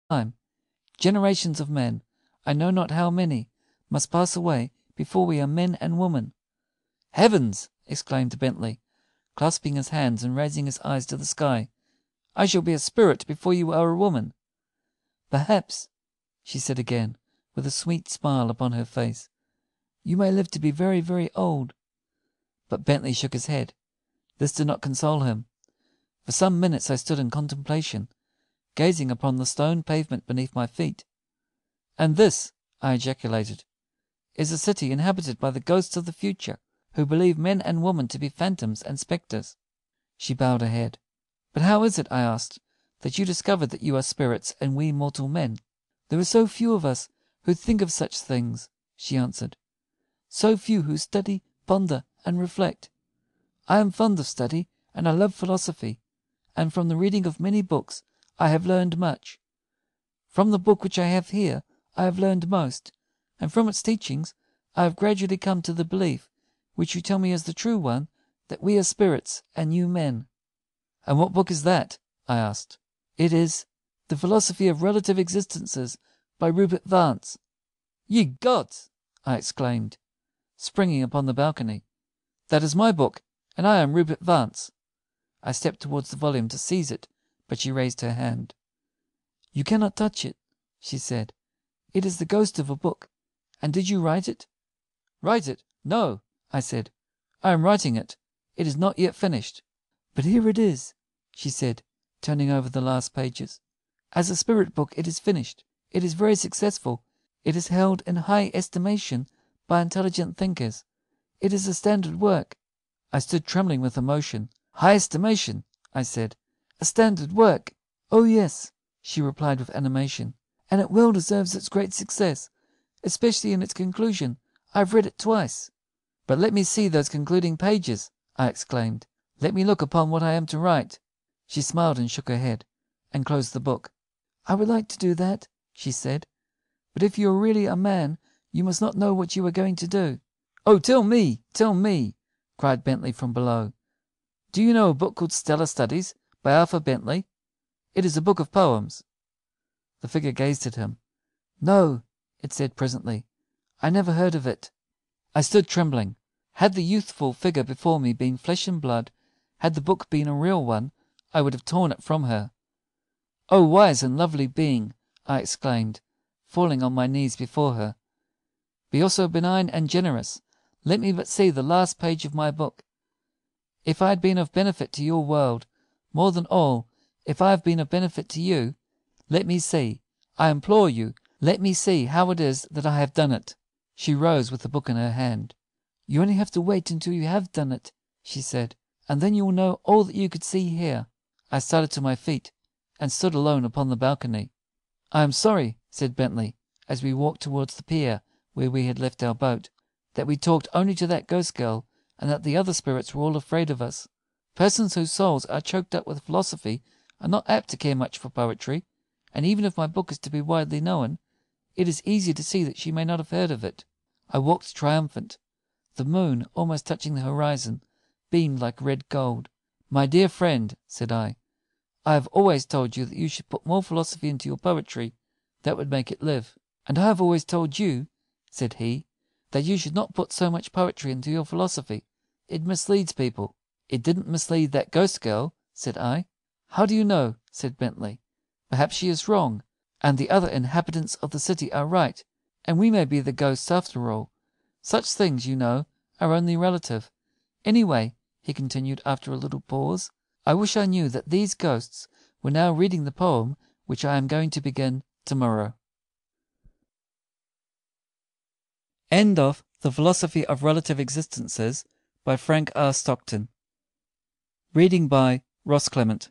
time. Generations of men, I know not how many, must pass away before we are men and women." "Heavens!" exclaimed Bentley, clasping his hands and raising his eyes to the sky. "I shall be a spirit before you are a woman." "Perhaps," she said again, with a sweet smile upon her face, "you may live to be very, very old." But Bentley shook his head. This did not console him. For some minutes I stood in contemplation, gazing upon the stone pavement beneath my feet. "And this," I ejaculated, "is a city inhabited by the ghosts of the future, who believe men and women to be phantoms and spectres." She bowed her head. "But how is it," I asked, "that you discovered that you are spirits and we mortal men?" "There are so few of us who think of such things," she answered. "So few who study, ponder, and reflect. I am fond of study, and I love philosophy, and from the reading of many books I have learned much. From the book which I have here I have learned most, and from its teachings I have gradually come to the belief, which you tell me is the true one, that we are spirits and you men." "And what book is that?" I asked. "It is The Philosophy of Relative Existences by Rupert Vance." "Ye gods!" I exclaimed, springing upon the balcony. "That is my book, and I am Rupert Vance." I stepped towards the volume to seize it, but she raised her hand. "You cannot touch it," she said. "It is the ghost of a book. And did you write it?" "Write it? No," I said. "I am writing it. It is not yet finished." "But here it is," she said, turning over the last pages. "As a spirit book it is finished. It is very successful. It is held in high estimation by intelligent thinkers. It is a standard work." I stood trembling with emotion. "High estimation," I said. "A standard work." "Oh, yes," she replied with animation, "and it well deserves its great success, especially in its conclusion. I have read it twice." "But let me see those concluding pages," I exclaimed. "Let me look upon what I am to write." She smiled and shook her head, and closed the book. "I would like to do that," she said, "but if you are really a man you must not know what you are going to do." "Oh, tell me, tell me!" cried Bentley from below. "Do you know a book called Stellar Studies by Arthur Bentley? It is a book of poems." The figure gazed at him. "No," it said presently, "I never heard of it." I stood trembling. Had the youthful figure before me been flesh and blood, had the book been a real one, I would have torn it from her. "O wise and lovely being!" I exclaimed, falling on my knees before her. "Be also benign and generous. Let me but see the last page of my book. If I had been of benefit to your world, more than all, if I have been of benefit to you, let me see, I implore you, let me see how it is that I have done it." She rose with the book in her hand. "You only have to wait until you have done it," she said, "and then you will know all that you could see here." I started to my feet, and stood alone upon the balcony. "I am sorry," said Bentley, as we walked towards the pier where we had left our boat, "that we talked only to that ghost girl, and that the other spirits were all afraid of us. Persons whose souls are choked up with philosophy are not apt to care much for poetry, and even if my book is to be widely known, it is easy to see that she may not have heard of it." I walked triumphant. The moon, almost touching the horizon, beamed like red gold. "My dear friend," said I have always told you that you should put more philosophy into your poetry. That would make it live." "And I have always told you," said he, "that you should not put so much poetry into your philosophy. It misleads people." "It didn't mislead that ghost girl," said I. "How do you know?" said Bentley. "Perhaps she is wrong, and the other inhabitants of the city are right, and we may be the ghosts after all. Such things, you know, are only relative. Anyway," he continued after a little pause, "I wish I knew that these ghosts were now reading the poem which I am going to begin tomorrow." End of The Philosophy of Relative Existences by Frank R. Stockton. Reading by Ross Clement.